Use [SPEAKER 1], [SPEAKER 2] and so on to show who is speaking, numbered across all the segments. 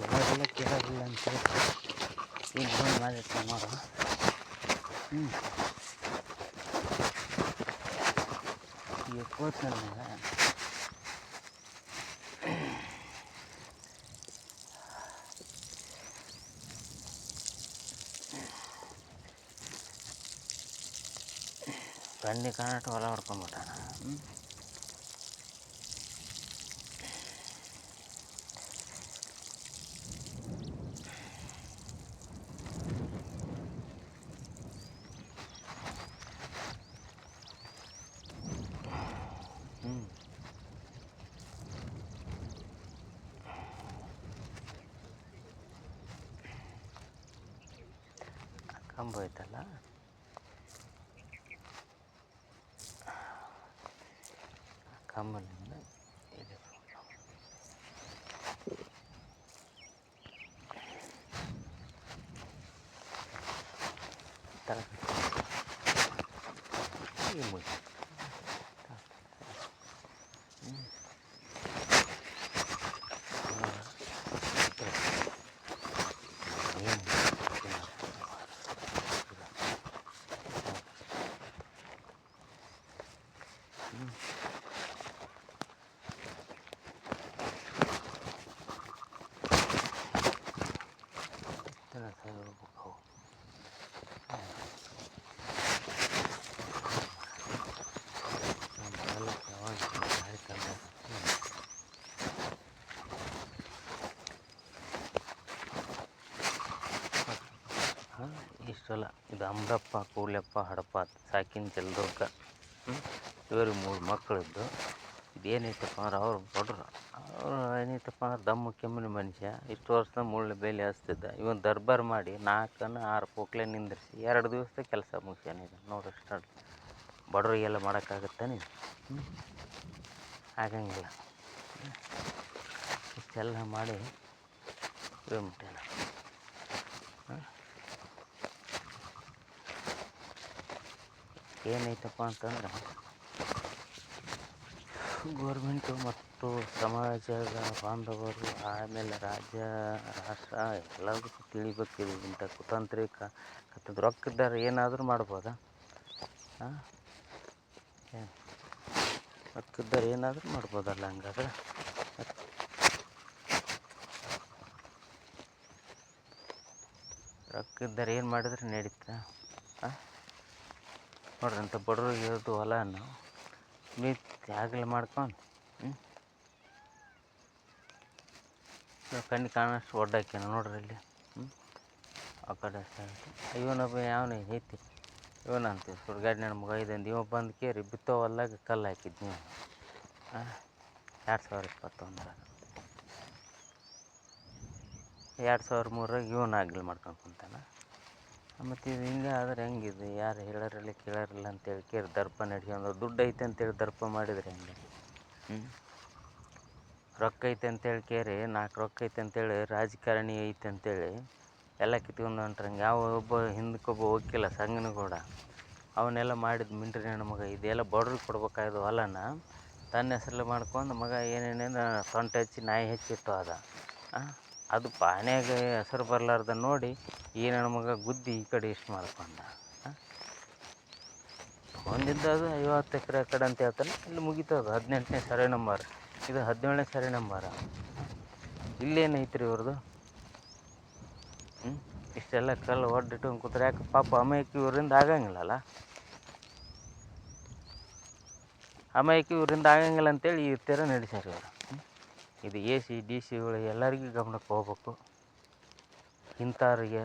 [SPEAKER 1] ಎಲ್ಲರೆಲ್ಲ ಕೇಳೋದಿಲ್ಲ ಅಂತೇಳಿ ಈಗ ಬಂದು ಮಾಡಿರ್ತಾರೆ ನೋಡು. ಈಗ ಕೂತ್ನಲ್ಲ ಕಣ್ಣಿ ಕಾಣಟ್ಟು ಹೊಲ ಹೊಡ್ಕೊಂಬಿಟ್ಟಾನ. ಕಂಬ ಐತಲ್ಲ, ಕಂಬದಿಂದ ಇದೆ ತರ ಮುಗಿ ಇಷ್ಟಲ್ಲ. ಇದು ಅಮರಪ್ಪ, ಕೂಲೆಪ್ಪ, ಹಡಪ, ಸಾಕಿನ ಜಲದುರ್ಗ, ಇವ್ರಿಗೆ 3 ಮಕ್ಕಳಿದ್ದು. ಇದೇನೈತಪ್ಪ ಅಂದ್ರೆ ಅವ್ರು ಬಡ್ರು. ಅವ್ರು ಏನೈತಪ್ಪ ಅಂದ್ರೆ ದಮ್ಮು ಕೆಮ್ಮಿನ ಮನುಷ್ಯ. ಇಷ್ಟು ವರ್ಷದ ಮುಳ್ಳು ಬೇಲಿ ಹಚ್ತಿದ್ದ. ಇವನು ದರ್ಬಾರ್ ಮಾಡಿ 4-6 ಪೋಕ್ಲೆ ನಿಂದಿರಿಸಿ 2 ದಿವಸದಾಗ ಕೆಲಸ ಮುಗಿಸ್ಯಾನಿದೆ ನೋಡಿ. ಅಷ್ಟು ಬಡವರಿಗೆಲ್ಲ ಮಾಡೋಕ್ಕಾಗತ್ತಾನೆ? ಆಗಂಗಿಲ್ಲ. ಇಷ್ಟೆಲ್ಲ ಮಾಡಿ ಬಿಟ್ಟಾನ. ಏನೈತಪ್ಪ ಅಂತಂದ್ರೆ ಗೋರ್ಮೆಂಟು ಮತ್ತು ಸಮಾಜದ ಬಾಂಧವರು, ಆಮೇಲೆ ರಾಜ್ಯ ರಾಷ್ಟ್ರ ಎಲ್ಲದಕ್ಕೂ ತಿಳಿಬೇಕಿದೆ. ಇಂಥ ಕುತಂತ್ರಿಕ ರೊಕ್ಕದಾರ ಏನಾದರೂ ಮಾಡ್ಬೋದಾ? ರೊಕ್ಕದಾರ ಏನಾದರೂ ಮಾಡ್ಬೋದಲ್ಲ? ಹಂಗಾದ್ರೆ ರೊಕ್ಕದಾರ ಏನು ಮಾಡಿದ್ರೆ ನಡೀತಾ? ನೋಡ್ರಿ, ಅಂಥ ಬಡವ್ರಿಗೆ ಇರೋದು ಹೊಲನ ಆಗಲೇ ಮಾಡ್ಕೊಂಡು ಕಣ್ಣು ಕಾಣಷ್ಟು ಒಡ್ಡಾಕ್ಯಾನ ನೋಡ್ರಿ ಇಲ್ಲಿ. ಆ ಕಡೆ ಇವನೊಬ್ಬ ಯಾವನ ಐತಿ, ಇವನ ಅಂತೀವಿ ಸುಡ್ಗಾಡಿ ನನ್ನ ಮಗ ಇದಂದು. ಇವ ಬಂದು ಕೇರಿ ಬಿತ್ತೋ ಹೊಲ್ದಾಗ ಕಲ್ಲು ಹಾಕಿದ್ ನೀವು 2021 2003 ಇವನು ಆಗ್ಲಿ ಮಾಡ್ಕೊಂಡು ಕುಂತಾನ. ಮತ್ತು ಇದು ಹಿಂಗೆ ಆದ್ರೆ ಹೆಂಗಿದೆ? ಯಾರು ಹೇಳೋರಿಲ್ಲ ಕೇಳೋರಿಲ್ಲ ಅಂತೇಳಿ ಕೇರಿ ದರ್ಪ ನಡೆಸ್ಕೊಂಡು ದುಡ್ಡು ಐತೆ ಅಂತೇಳಿ ದರ್ಪ ಮಾಡಿದ್ರೆ ಹೆಂಗೆ? ರೊಕ್ಕ ಐತೆ ಅಂತೇಳಿ ಕೇರಿ 4 ರೊಕ್ಕ ಐತೆ ಅಂತೇಳಿ ರಾಜಕಾರಣಿ ಐತೆ ಅಂತೇಳಿ ಎಲ್ಲ ಕಿತ್ಕೊಂಡು ಹೊಂಟ್ರಂಗೆ. ಯಾವ ಒಬ್ಬ ಹಿಂದಕ್ಕೊಬ್ಬ ವಕೀಲ ಸಂಗನಗೌಡ, ಅವನ್ನೆಲ್ಲ ಮಾಡಿದ ಮಿಂಡ್ರಿ ನನ್ನ ಮಗ. ಇದೆಲ್ಲ ಬಡ್ರಿಗೆ ಕೊಡ್ಬೇಕಾಯ್ದು ಹೊಲನ ತನ್ನ ಹೆಸ್ರಲ್ಲಿ ಮಾಡ್ಕೊಂಡು ಮಗ ಏನೇನೇನು ಸೊಂಟ ಹಚ್ಚಿ ನಾಯಿ ಹೆಚ್ಚಿಟ್ಟು ಅದ. ಅದು ಪಾನ್ಯಾಗ ಹೆಸರು ಬರಲಾರ್ದ ನೋಡಿ ಈ ನನ್ನ ಮಗ ಗುದ್ದಿ ಈ ಕಡೆ ಇಷ್ಟು ಮಾಡ್ಕೊಂಡ. ತೊಗೊಂಡಿದ್ದು ಅದು 50 ಎಕರೆ ಆ ಕಡೆ ಅಂತ ಹೇಳ್ತಾನೆ. ಇಲ್ಲಿ ಮುಗಿತದ 18ನೇ ಸರ್ವೆ ನಂಬರ್, ಇದು 17ನೇ ಸರ್ವೆ ನಂಬರ. ಇಲ್ಲೇನೈತ್ರಿ ಇವ್ರದ್ದು? ಇಷ್ಟೆಲ್ಲ ಕಲ್ಲು ಒಡ್ಡಿಟ್ಟು ಕೂತ್ರೆ ಯಾಕೆ ಪಾಪ ಅಮಾಯಕ ಇವರಿಂದ ಆಗಂಗಿಲ್ಲಲ್ಲ? ಅಮಾಯಕ ಇವರಿಂದ ಆಗಂಗಿಲ್ಲ ಅಂತೇಳಿ ಈ ಥರ ನಡೆಸ್ಯಾರ ಇವರು. ಇದು AC DC ಎಲ್ಲರಿಗೂ ಗಮನಕ್ಕೆ ಹೋಗ್ಬೇಕು. ಇಂಥವ್ರಿಗೆ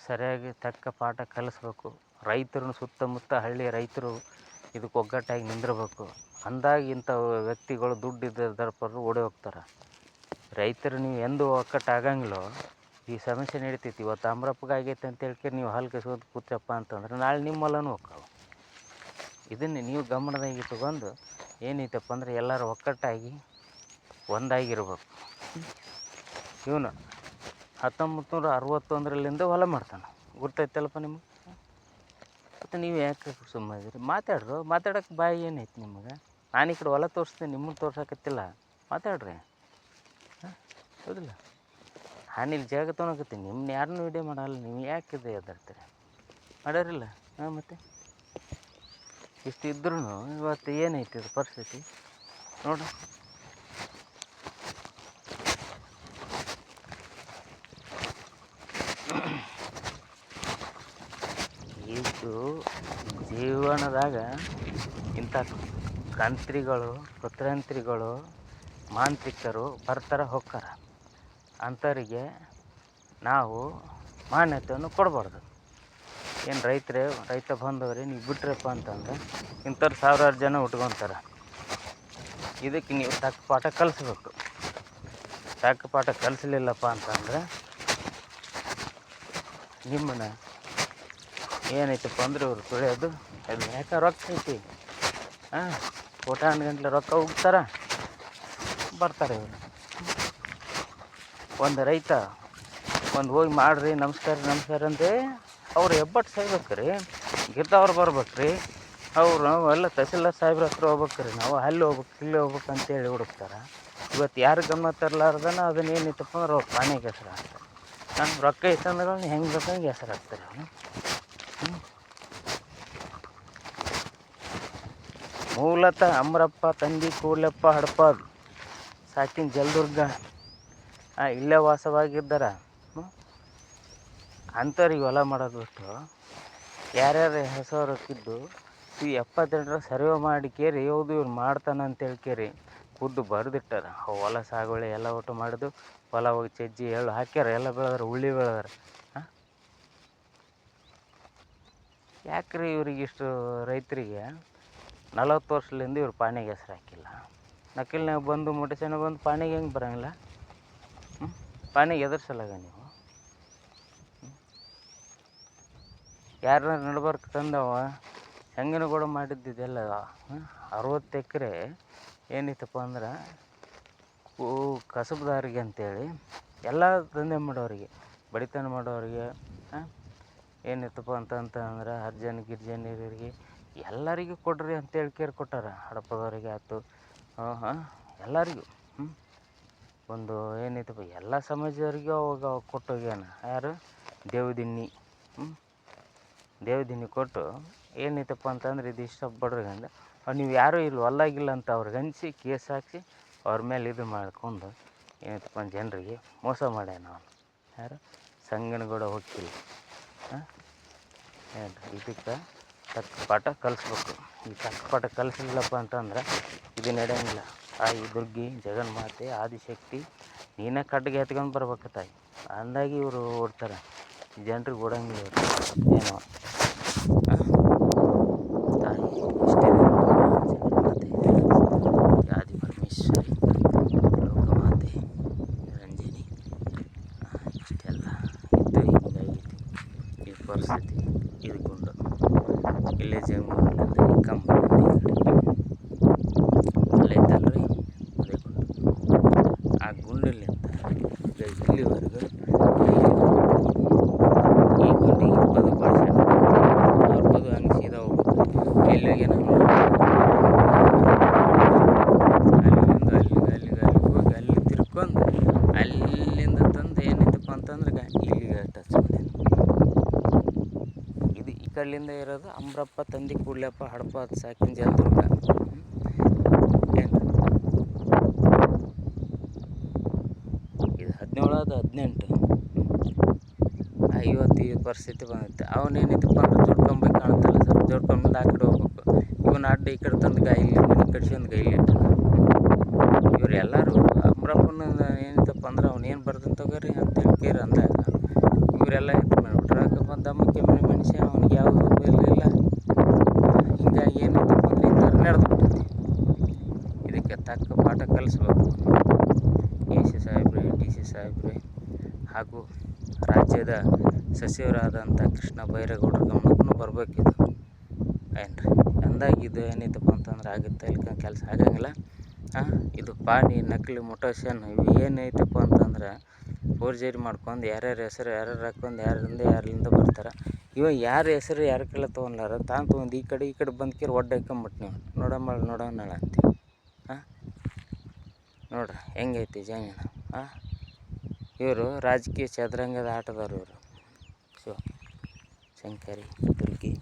[SPEAKER 1] ಸರಿಯಾಗಿ ತಕ್ಕ ಪಾಠ ಕಲಿಸ್ಬೇಕು. ರೈತರನ್ನು ಸುತ್ತಮುತ್ತ ಹಳ್ಳಿ ರೈತರು ಇದಕ್ಕೆ ಒಗ್ಗಟ್ಟಾಗಿ ನಿಂದಿರ್ಬೇಕು. ಅಂದಾಗ ಇಂಥ ವ್ಯಕ್ತಿಗಳು ದುಡ್ಡಿದ್ದ ದರ್ಪರು ಓಡಿ ಹೋಗ್ತಾರೆ. ರೈತರು ನೀವು ಎಂದು ಒಕ್ಕಟ್ಟಾಗಂಗಿಲ್ಲೋ ಈ ಸಮಸ್ಯೆ ನಡೀತೈತಿ. ಇವತ್ತು ಅಮ್ರಪ್ಪಗೆ ಆಗೈತೆ ಅಂತ ಹೇಳ್ಕೇರಿ ನೀವು ಹಾಲು ಕಸ್ಕೊಂಡು ಕೂತ್ರಪ್ಪ ಅಂತಂದ್ರೆ ನಾಳೆ ನಿಮ್ಮ ಹೊಲನೂ ಹೋಗ್ತಾವೆ. ಇದನ್ನು ನೀವು ಗಮನದಾಗಿ ಇಟ್ಕೊಂಡು ಏನೈತಪ್ಪ ಅಂದ್ರೆ ಎಲ್ಲರೂ ಒಕ್ಕಟ್ಟಾಗಿ ಒಂದಾಗಿರ್ಬೇಕು. ಇವನು 1961 ಹೊಲ ಮಾಡ್ತಾನೆ, ಗುರ್ತೈತಲ್ಲಪ್ಪ ನಿಮ್ಗೆ. ಮತ್ತು ನೀವು ಯಾಕೆ ಸುಮ್ಮನೆ ಇದ್ರಿ? ಮಾತಾಡೋಕ್ಕೆ ಬಾಯಿ ಏನೈತಿ ನಿಮಗೆ? ನಾನು ಈ ಕಡೆ ಹೊಲ ತೋರಿಸ್ತೀನಿ, ನಿಮ್ಮನ್ನು ತೋರ್ಸಕತ್ತಿಲ್ಲ. ಮಾತಾಡ್ರಿ, ಹೌದಿಲ್ಲ? ನಾನು ಇಲ್ಲಿ ಜಾಗ ತೊಗೊಳಕತ್ತೀನಿ, ನಿಮ್ಮನ್ನ ಯಾರನ್ನೂ ವಿಡಿಯೋ ಮಾಡಲ್ಲ. ನೀವು ಯಾಕೆ ಇದು ಎದರ್ತೀರಿ? ಮಾಡೋರಿಲ್ಲ. ಮತ್ತು ಇಷ್ಟು ಇದ್ರೂ ಇವತ್ತು ಏನೈತಿ ಇದು ಪರಿಸ್ಥಿತಿ ನೋಡು. ಇದು ಜೀವನದಾಗ ಇಂಥ ಕಂತ್ರಿಗಳು, ಕುತಂತ್ರಿಗಳು, ಮಾಂತ್ರಿಕರು ಬರ್ತಾರೆ ಹೋಗ್ತಾರೆ. ಅಂಥವರಿಗೆ ನಾವು ಮಾನ್ಯತೆಯನ್ನು ಕೊಡಬಾರ್ದು. ಏನು ರೈತ ಬಂದವ್ರಿ ನೀವು ಬಿಟ್ರಪ್ಪ ಅಂತಂದ್ರೆ ಇಂಥವ್ರು ಸಾವಿರಾರು ಜನ ಉಟ್ಕೊತಾರೆ. ಇದಕ್ಕೆ ನೀವು ತಕ್ಕ ಪಾಠ ಕಲಿಸ್ಬೇಕು. ತಕ್ಕ ಪಾಠ ಕಲಿಸ್ಲಿಲ್ಲಪ್ಪ ಅಂತಂದ್ರೆ ನಿಮ್ಮನ್ನು ಏನೈತಪ್ಪ ಅಂದ್ರೆ ಇವ್ರು ತುಳಿಯೋದು. ಅದು ಯಾಕೆ ರೊಕ್ಕ ಐತಿ, ಕೋಟಾನು ಗಂಟ್ಲೆ ರೊಕ್ಕ ಹೋಗ್ತಾರೆ, ಬರ್ತಾರೆ ಇವರು. ಒಂದು ರೈತ ಹೋಗಿ ಮಾಡಿರಿ ನಮಸ್ಕಾರ ಅಂದೆ ಅವ್ರು ಹೆಬ್ಬಟ್ಟು ಸಾಯ್ಬೇಕು ರೀ, ಗಿರ್ದವ್ರು ಬರ್ಬೇಕು ರೀ. ಅವರು ಎಲ್ಲ ತಹಸೀಲ್ದಾರ್ ಸಾಹೇಬ್ರ ಹತ್ರ ಹೋಗ್ಬೇಕು ರೀ, ನಾವು ಅಲ್ಲಿ ಹೋಗ್ಬೇಕು ಇಲ್ಲಿ ಹೋಗ್ಬೇಕು ಅಂತೇಳಿ ಹುಡುಕ್ತಾರೆ. ಇವತ್ತು ಯಾರು ಗಮನ ತರಲಾರ್ದನ ಅದನ್ನ ಏನೈತಪ್ಪ ಅಂದ್ರೆ ಅವ್ರು ಪಾನಿಗೆ ಹೆಸರು ಹಾಕ್ತಾರೆ. ರೊಕ್ಕ ಐತಂದ್ರೆ ಹೆಂಗೆ ಬೇಕಂಗೆ ಹೆಸರು ಹಾಕ್ತಾರೆ ಅವನು. ಮೂಲತಃ ಅಮ್ರಪ್ಪ ತಂದಿ ಕೂಡ್ಲಪ್ಪ ಹಡಪಾದ್ ಸಾಕಿನ ಜಲದುರ್ಗ ಇಲ್ಲೇ ವಾಸವಾಗಿದ್ದಾರ. ಅಂಥವ್ರಿಗೆ ಹೊಲ ಮಾಡೋದು ಬಿಟ್ಟು ಯಾರ್ಯಾರ ಹೆಸರು ಹಾಕಿದ್ದು ಈ 72 ಸರ್ವೆ ಮಾಡಿ ಕೇರಿ ಹೌದು ಇವ್ರು ಮಾಡ್ತಾನೆ ಅಂತೇಳಿ ಕೇರಿ ಖುದ್ದು ಬರೆದಿಟ್ಟಾರ. ಹೊಲ ಸಾಗುವಳಿ ಎಲ್ಲ ಒಟ್ಟು ಮಾಡಿದ್ದು, ಹೊಲ ಹೋಗಿ ಚಜ್ಜಿ ಎಳ್ಳು ಹಾಕ್ಯಾರ, ಎಲ್ಲ ಬೆಳೆದಾರ, ಉಳ್ಳಿ ಬೆಳೆದಾರ. ಯಾಕ್ರಿ ಇವ್ರಿಗೆ ಇಷ್ಟು ರೈತರಿಗೆ 40 ವರ್ಷದಿಂದ ಇವ್ರು ಪಾಣಿಗೆ ಹೆಸರು ಹಾಕಿಲ್ಲ? ನಕಲ್ನಾಗ ಬಂದು ಮುಟ್ಟಿಸನ ಬಂದು ಪಾಣಿಗೆ ಹೆಂಗೆ ಬರೋಂಗಿಲ್ಲ? ಪಾಣಿಗೆ ಎದುರ್ಸಲಾಗ ನೀವು ಯಾರನ್ನ ನಡ್ಬರ್ಕ್ ತಂದವ ಹೆಂಗನಗೂಡ ಮಾಡಿದ್ದಿದೆಲ್ಲ 60 ಎಕರೆ ಏನಿತ್ತಪ್ಪ ಅಂದ್ರೆ ಕಸಬುದಾರಿಗೆ ಅಂತೇಳಿ ಎಲ್ಲ ದಂಧೆ ಮಾಡೋರಿಗೆ, ಬಡಿತನ ಮಾಡೋರಿಗೆ ಏನಿತ್ತಪ್ಪ ಅಂತಂದ್ರೆ ಹರ್ಜನ್ ಗಿರ್ಜನರಿಗೆ ಎಲ್ಲರಿಗೂ ಕೊಡ್ರಿ ಅಂತೇಳಿ ಕೇರ್ ಕೊಟ್ಟಾರ. ಹಡಪದವರಿಗೆ ಆಯ್ತು, ಎಲ್ಲರಿಗೂ ಒಂದು ಏನೈತಪ್ಪ ಎಲ್ಲ ಸಮಾಜದವ್ರಿಗೂ ಅವಾಗ ಕೊಟ್ಟೋಗ್ಯಾನ. ಯಾರು? ದೇವದಿನ್ನಿ. ದೇವದಿನ್ನಿ ಕೊಟ್ಟು ಏನೈತಪ್ಪ ಅಂತಂದ್ರೆ ಇದು ಇಷ್ಟ ಬಡ್ರಿಗೆ ಅಂದ್ರೆ ನೀವು ಯಾರೂ ಇಲ್ಲಿ ಹೊಲ್ಲಾಗಿಲ್ಲ ಅಂತ ಅವ್ರಿಗೆ ಹಂಚಿಸಿ ಕೇಸ್ ಹಾಕಿಸಿ ಅವ್ರ ಮೇಲೆ ಇದು ಮಾಡ್ಕೊಂಡು ಏನೈತಪ್ಪ ಜನರಿಗೆ ಮೋಸ ಮಾಡ್ಯಾನ ಅವನು. ಯಾರು? ಸಂಗನಗೌಡ ವಕೀಲ. ಇದಕ್ಕೆ ತಕ್ಕ ಪಾಠ ಕಲಿಸ್ಬೇಕು. ಈ ತಕ್ಕ ಪಾಠ ಕಲಿಸಲಿಲ್ಲಪ್ಪ ಅಂತಂದ್ರೆ ಇದು ನಡೆಯಂಗಿಲ್ಲ. ತಾಯಿ ದುರ್ಗಿ, ಜಗನ್ಮಾತೆ, ಆದಿಶಕ್ತಿ ನೀನೇ ಕಡ್ಡಿಗೆ ಎತ್ಕೊಂಡು ಬರ್ಬೇಕು ತಾಯಿ ಅಂದಾಗಿ ಇವರು ಓಡ್ತಾರೆ. ಜನರಿಗೆ ಓಡಂಗಿಲ್ಲ ಇವರು ಏನೋ. ತಾಯಿ ಇಷ್ಟೇ ಜಗನ್ಮಾತೆ, ಆದಿ ಪರಮೇಶ್ವರಿ, ಲೋಕಮಾತೆ, ರಂಜಿನಿ ಇಷ್ಟೆಲ್ಲ ಇದ್ದು ಹಿಂಗಾಗೈತಿ ಈ ಪರಿಸ್ಥಿತಿ. ಇದು ಗುಂಡು ಇಲ್ಲೇ ಜಂಗೂರಿನಿಂದ ಈ ಕಂಬಳಿಂದ ಅಲ್ಲೇ ಐತಲ್ರಿ ಅದೇ ಗುಂಡು. ಆ ಗುಂಡಲ್ಲಿಂದ ಇಲ್ಲಿವರೆಗೂ ಈ ಗುಂಡಿಗೆ 20% 40 ಹಂಗೆ ಸೀದಾ ಹೋಗ್ಬೇಕು. ಎಲ್ಲಿಗೆ ನಾವು ಅಲ್ಲಿಂದ ಹೋಗಿ ಅಲ್ಲಿ ತಿರ್ಕೊಂಡು ಅಲ್ಲಿಂದ ತಂದು ಏನೈತಪ್ಪ ಅಂತಂದ್ರೆ ಇಲ್ಲಿಗೆ ಟಚ್ ಮಾಡಿ ಇದು ಈ ಕಡೆಯಿಂದ ಇರೋದು ಅಮ್ರಪ್ಪ ತಂದಿ ಕೂಡ್ಲಪ್ಪ ಹಡಪ ಸಾಕಿನ ಜಲದುರ್ಗ. ಏನು ಇದು 17 ಅದು 18 ಇವತ್ತು ಈ ಪರಿಸ್ಥಿತಿ ಬಂದೈತೆ. ಅವನೇನೈತಪ್ಪ ಅಂದ್ರೆ ಜೋಡ್ಕೊಂಬೇಕು ಕಾಣ್ತಲ್ಲ ಸರ್, ಜೋಡ್ಕೊಂಬಂದು ಆ ಕಡೆ ಹೋಗ್ಬೇಕು. ಇವನು ಅಡ್ಡ ಈ ಕಡೆ ತಂದು ಇಲ್ಲಿ ಮನೆ ಕಡ್ಸ್ಕೊಂಡು ಗೈಲಿಟ್ಟ. ಇವ್ರು ಎಲ್ಲರೂ ಅಮ್ರಪ್ಪನ ಏನೈತಪ್ಪ ಅಂದ್ರೆ ಅವ್ನೇನು ಬರ್ದಂತ ತಗೋರಿ ಅಂತೇಳಿ ಕೇರ್ ಅಂದಾಗ ಇವರೆಲ್ಲ ಇದು ಮಾಡಿಬಿಟ್ರೆ ದಮ್ಮಕ್ಕೆ ಮನೆ ಮನುಷ್ಯ ಅವ್ನಿಗೆ ಯಾವುದು ಇರಲಿಲ್ಲ. ಹಿಂಗಾಗಿ ಏನೈತಪ್ಪ ಅಂದ್ರೆ ಈ ಥರ ನಡೆದ್ಬಿಟ್ಟೈತಿ. ಇದಕ್ಕೆ ತಕ್ಕ ಪಾಠ ಕಲಿಸ್ಬೇಕು ಎ ಸಿ ಸಾಹೇಬ್ರೆ, ಡಿ ಸಿ ಸಾಹೇಬ್ರೆ ಹಾಗೂ ರಾಜ್ಯದ ಸಚಿವರಾದಂಥ ಕೃಷ್ಣ ಬೈರೇಗೌಡರ ಗಮನಕ್ಕೂ ಬರ್ಬೇಕಿದು. ಏನು ರೀ ಅಂದಾಗ ಇದು ಏನೈತಪ್ಪ ಅಂತಂದ್ರೆ ಆಗುತ್ತೆ ಇಲ್ಲಿ ಕೆಲಸ ಆಗಂಗಿಲ್ಲ. ಇದು ಪಾನಿ ನಕಲಿ ಮೊಟೇಷನ್ ಇವು ಏನೈತಪ್ಪ ಅಂತಂದ್ರೆ ಫೋರ್ಜರಿ ಮಾಡ್ಕೊಂಡು ಯಾರ್ಯಾರ ಹೆಸರು ಯಾರ್ಯಾರು ಹಾಕ್ಕೊಂಡು ಯಾರಿಂದ ಬರ್ತಾರೆ. ಇವಾಗ ಯಾರ ಹೆಸರು ಯಾರ ಕೈಲ ತೊಗೊಲಾರ ತಾನು ತೊಗೊಂಡು ಈ ಕಡೆ ಬಂದ್ಕೇರಿ ಒಡ್ಡು ಹಾಕೊಂಬಿಟ್ಟು ನೀವು ನೋಡೋಣ ಅಂತಿ. ನೋಡ್ರಿ ಹೆಂಗೈತಿ ಜಮೀನು. ಇವರು ರಾಜಕೀಯ ಚದುರಂಗದ ಆಟದವ್ರು ಇವರು. ಶಂಕರಿ ದುರ್ಗಿ